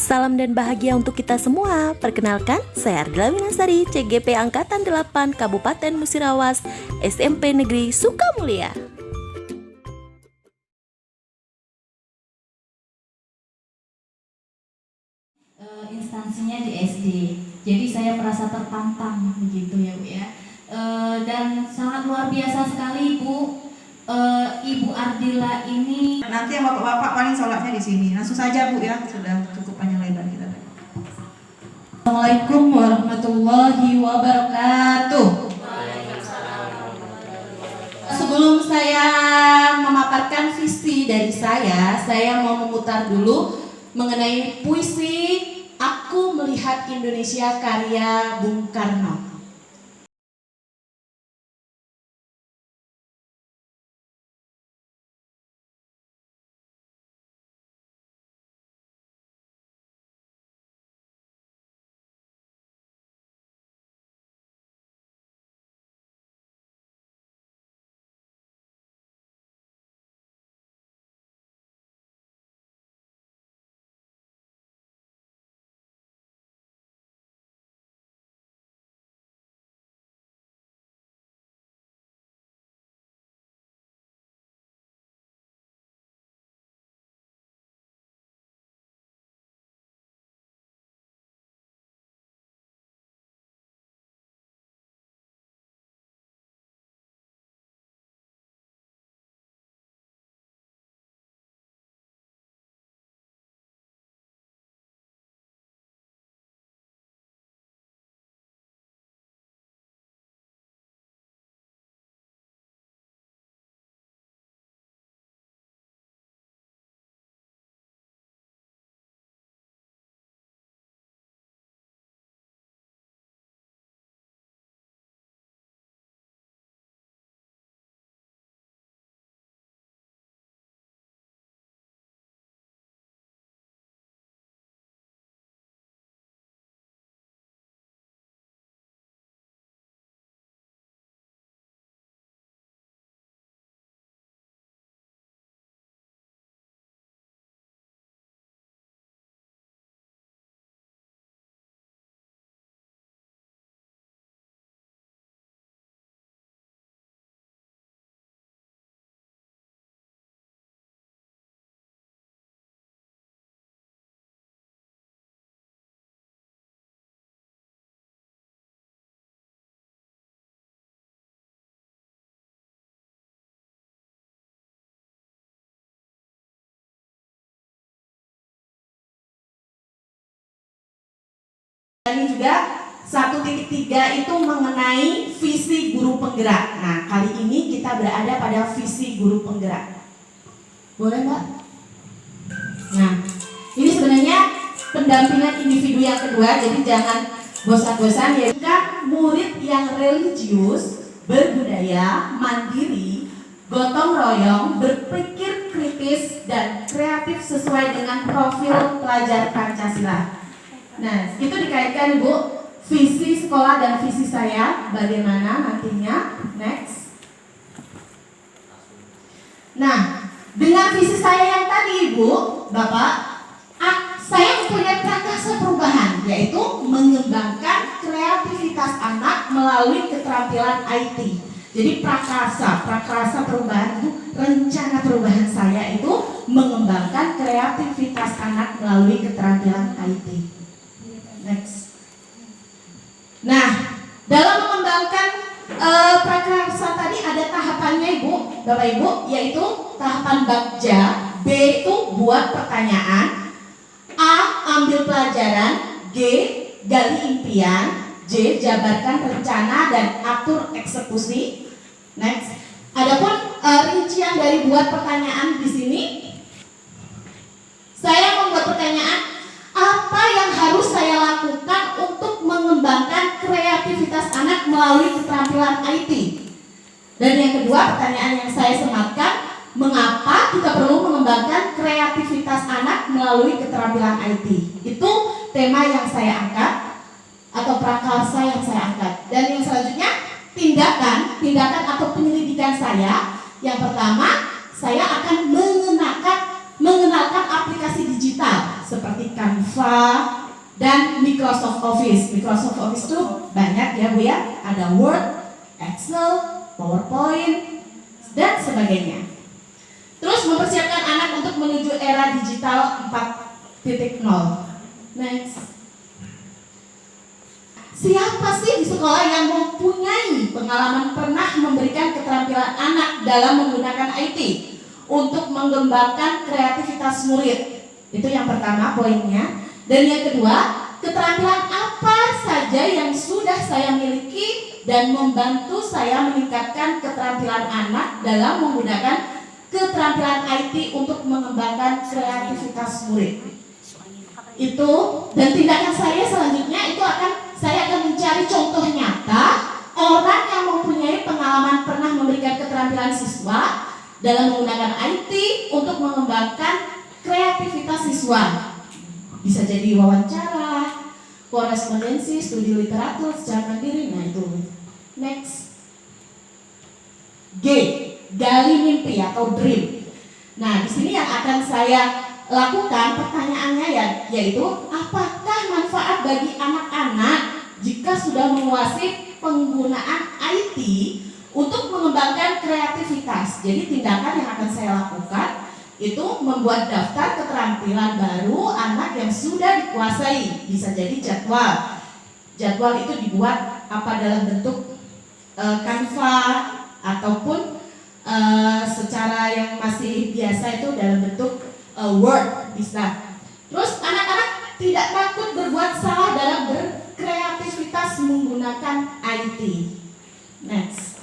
Salam dan bahagia untuk kita semua. Perkenalkan, saya Ardila Winasari, CGP Angkatan 8 Kabupaten Musirawas, SMP Negeri Sukamulia. Instansinya di SD, jadi saya merasa tertantang begitu ya Bu ya. Dan sangat luar biasa sekali Bu. Ibu Ardila ini nanti yang bapak-bapak paling sholatnya di sini. Langsung saja Bu ya, sudah cukup panjang lebar kita. Assalamualaikum warahmatullahi wabarakatuh. Sebelum saya memaparkan visi dari saya mau memutar dulu mengenai puisi Aku Melihat Indonesia karya Bung Karno. Ini juga 1.3 itu mengenai visi guru penggerak. Nah, kali ini kita berada pada visi guru penggerak. Boleh Mbak? Nah, ini sebenarnya pendampingan individu yang kedua, jadi jangan bosan-bosan ya. Murid yang religius, berbudaya, mandiri, gotong royong, berpikir kritis dan kreatif sesuai dengan profil pelajar Pancasila. Nah, itu dikaitkan Bu, visi sekolah dan visi saya bagaimana nantinya. Next. Nah, dengan visi saya yang tadi Ibu, Bapak, saya mempunyai prakarsa perubahan, yaitu mengembangkan kreativitas anak melalui keterampilan IT. Jadi prakarsa perubahan itu, rencana perubahan saya itu mengembangkan kreativitas anak melalui keterampilan IT. Next. Nah, dalam mengembangkan prakarsa tadi ada tahapannya Ibu, Bapak Ibu, yaitu tahapan bagja, B itu buat pertanyaan, A ambil pelajaran, G gali impian, J jabarkan rencana dan atur eksekusi. Next. Adapun rincian dari buat pertanyaan di sini, saya membuat pertanyaan, apa yang harus saya lakukan untuk mengembangkan kreativitas anak melalui keterampilan IT? Dan yang kedua, pertanyaan yang saya sematkan, mengapa kita perlu mengembangkan kreativitas anak melalui keterampilan IT? Itu tema yang saya angkat atau prakarsa yang saya angkat. Dan yang selanjutnya, tindakan atau penyelidikan saya. Yang pertama, saya akan mengenalkan aplikasi digital seperti seperti Canva dan Microsoft Office. Microsoft Office itu banyak ya Bu ya, ada Word, Excel, PowerPoint, dan sebagainya. Terus mempersiapkan anak untuk menuju era digital 4.0. Next. Siapa sih di sekolah yang mempunyai pengalaman pernah memberikan keterampilan anak dalam menggunakan IT untuk mengembangkan kreativitas murid? Itu yang pertama poinnya. Dan yang kedua, keterampilan apa saja yang sudah saya miliki dan membantu saya meningkatkan keterampilan anak dalam menggunakan keterampilan IT untuk mengembangkan kreativitas murid. Itu, dan tindakan saya selanjutnya itu saya akan mencari contoh nyata orang yang mempunyai pengalaman pernah memberikan keterampilan siswa dalam menggunakan IT untuk mengembangkan kreativitas siswa. Bisa jadi wawancara, korespondensi, studi literatur secara mandiri. Nah itu. Next. G, gali mimpi atau dream. Nah di sini yang akan saya lakukan pertanyaannya yaitu apakah manfaat bagi anak-anak jika sudah menguasai penggunaan IT untuk mengembangkan kreativitas. Jadi tindakan yang akan saya lakukan itu membuat daftar keterampilan baru anak yang sudah dikuasai. Bisa jadi jadwal. Jadwal itu dibuat apa dalam bentuk Canva ataupun secara yang masih biasa itu dalam bentuk Word bisa. Terus anak-anak tidak takut berbuat salah dalam berkreativitas menggunakan IT. Next.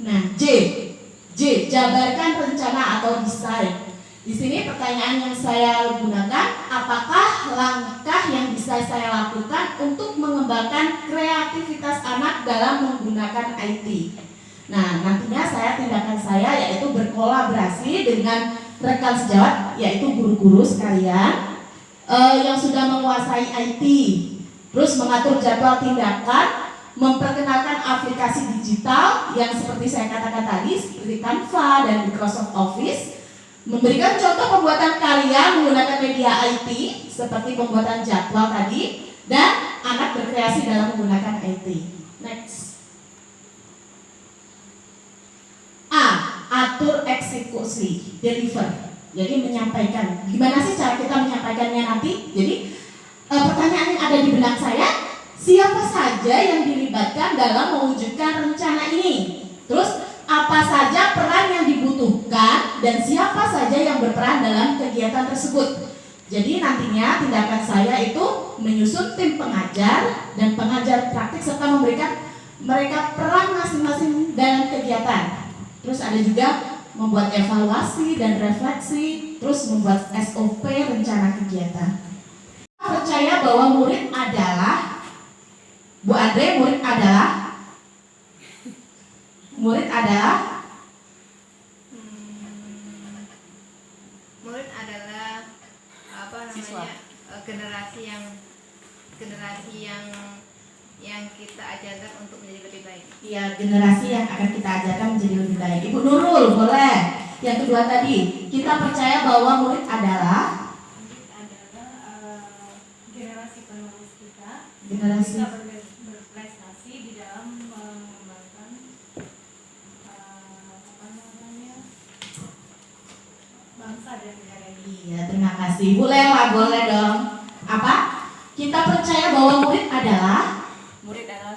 Nah, J, jabarkan rencana atau desain. Di sini pertanyaan yang saya gunakan, apakah langkah yang bisa saya lakukan untuk mengembangkan kreativitas anak dalam menggunakan IT? Nah, nantinya tindakan saya yaitu berkolaborasi dengan rekan sejawat, yaitu guru-guru sekalian yang sudah menguasai IT. Terus mengatur jadwal tindakan, memperkenalkan aplikasi digital yang seperti saya katakan tadi, seperti Canva dan Microsoft Office, memberikan contoh pembuatan karya menggunakan media IT seperti pembuatan jadwal tadi, dan anak berkreasi dalam menggunakan IT. Next. A, atur eksekusi, deliver. Jadi menyampaikan. Gimana sih cara kita menyampaikannya nanti? Jadi pertanyaan yang ada di benak saya, siapa saja yang dilibatkan dalam mewujudkan rencana ini? Terus apa saja peran yang dibutuhkan dan siapa saja yang berperan dalam kegiatan tersebut? Jadi nantinya tindakan saya itu menyusun tim pengajar dan pengajar praktik serta memberikan mereka peran masing-masing dalam kegiatan. Terus ada juga membuat evaluasi dan refleksi, terus membuat SOP rencana kegiatan. Percaya bahwa murid adalah, Bu Andre, murid adalah murid adalah apa namanya, generasi yang kita ajarkan untuk menjadi lebih baik. Iya, generasi yang akan kita ajarkan menjadi lebih baik. Ibu Nurul, boleh. Yang kedua tadi, kita percaya bahwa murid adalah generasi penerus kita. generasi Kita berprestasi di dalam mengembangkan bangsa dan negara ini. Iya, terima kasih. Boleh lah, boleh dong. Apa? Kita percaya bahwa murid adalah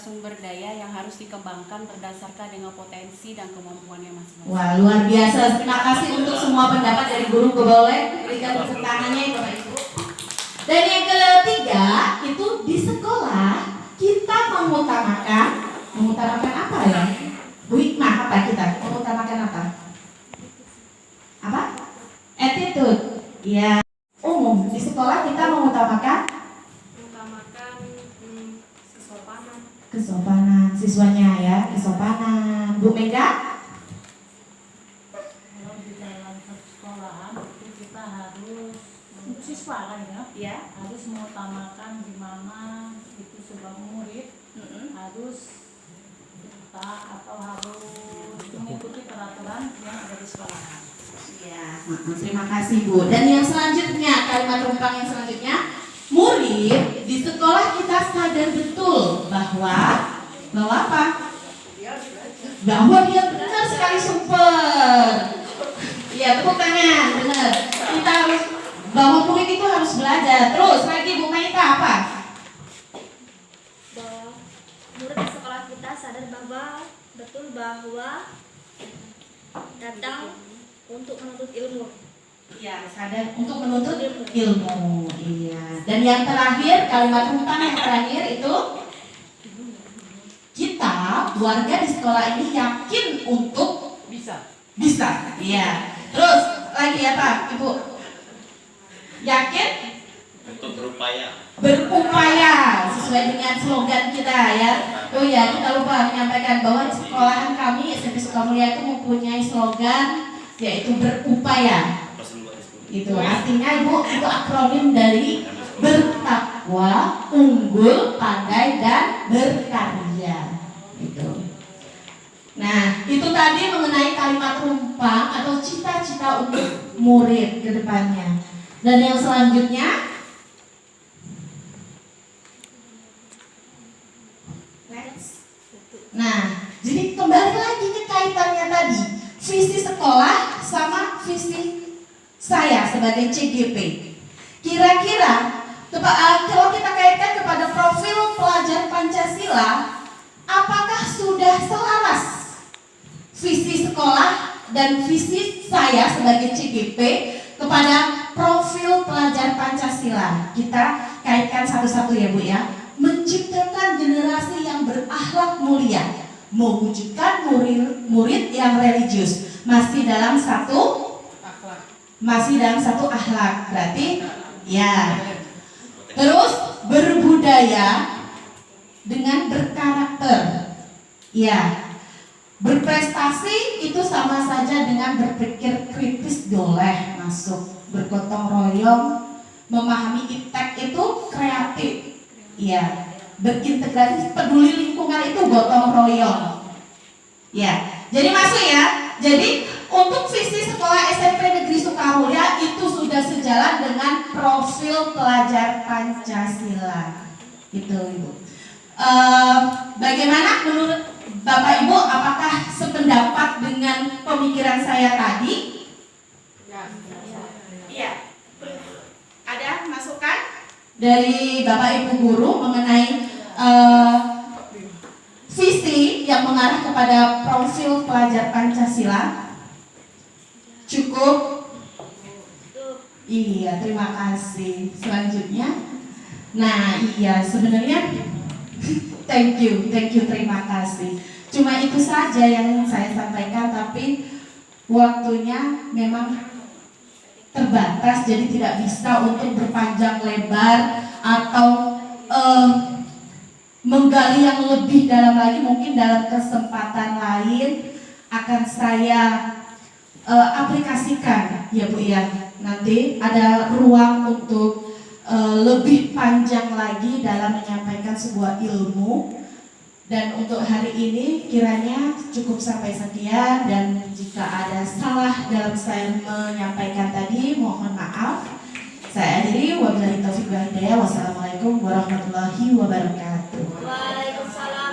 sumber daya yang harus dikembangkan berdasarkan dengan potensi dan kemampuannya masing-masing. Wah, luar biasa. Terima kasih untuk semua pendapat dari guru. Boleh berikan tepuk tangannya ya Bapak Ibu. Dan yang ketiga, itu di sekolah kita mengutamakan apa ya? Bu Hikmah, apa kita mengutamakan apa? Apa? Attitude. Ya. Umum di sekolah kita mengutamakan kesopanan siswanya ya, kesopanan. Bu Mega? Kalau di dalam persekolahan itu kita harus siswa kan ya, harus mengutamakan di mana itu sebuah murid harus kita atau harus mengikuti peraturan yang ada di sekolah. Ya, terima kasih Bu. Dan yang selanjutnya, kalimat rumpang yang selanjutnya, murid di sekolah kita sadar betul bahwa apa? Bahwa dia benar sekali, super. Iya, tepuk tangan, benar. Kita harus, bahwa murid itu harus belajar. Terus lagi Bu Maika apa? Bahwa murid di sekolah kita sadar bahwa datang untuk menuntut ilmu. Iya, sadar untuk menuntut ilmu. Iya. Dan yang terakhir, kalimat rumpang yang terakhir itu, kita warga di sekolah ini yakin untuk bisa. Iya. Terus lagi apa, Ibu? Yakin untuk berupaya sesuai dengan slogan kita ya. Oh ya, kita lupa menyampaikan bahwa di sekolahan kami SMP Sukamulia itu mempunyai slogan yaitu berupaya. Itu artinya Ibu, itu akronim dari bertakwa, unggul, pandai, dan berkarya. Itu. Nah, itu tadi mengenai kalimat rumpang atau cita-cita untuk murid ke depannya. Dan yang selanjutnya, nah, jadi kembali lagi ke kaitannya tadi, visi sekolah sama visi saya sebagai CGP. Kira-kira kalau kita kaitkan kepada profil pelajar Pancasila, apakah sudah selaras visi sekolah dan visi saya sebagai CGP kepada profil pelajar Pancasila? Kita kaitkan satu-satu ya Bu ya. Menciptakan generasi yang berakhlak mulia, mewujudkan murid yang religius, masih dalam satu akhlak, berarti ya. Terus berbudaya dengan berkarakter, ya. Berprestasi itu sama saja dengan berpikir kritis, boleh masuk. Bergotong royong, memahami iptek itu kreatif. Ya, berintegrasi, peduli lingkungan itu gotong royong. Ya, jadi masuk ya. Jadi untuk visi sekolah SMP Negeri Sukamulia itu sudah sejalan dengan profil pelajar Pancasila. Itu Ibu. Bagaimana menurut Bapak Ibu? Apakah sependapat dengan pemikiran saya tadi? Iya. Ada masukan dari Bapak Ibu guru mengenai visi yang mengarah kepada profil pelajar Pancasila? Cukup? Iya, terima kasih. Selanjutnya, nah iya sebenarnya thank you, terima kasih. Cuma itu saja yang saya sampaikan, tapi waktunya memang terbatas, jadi tidak bisa untuk berpanjang lebar atau menggali yang lebih dalam lagi. Mungkin dalam kesempatan lain akan saya aplikasikan ya Bu ya. Nanti ada ruang untuk lebih panjang lagi dalam menyampaikan sebuah ilmu. Dan untuk hari ini kiranya cukup sampai sekian, dan jika ada salah dalam saya menyampaikan tadi mohon maaf. Saya akhiri, wabillahi taufiq wal hidayah. Wassalamualaikum warahmatullahi wabarakatuh. Waalaikumsalam.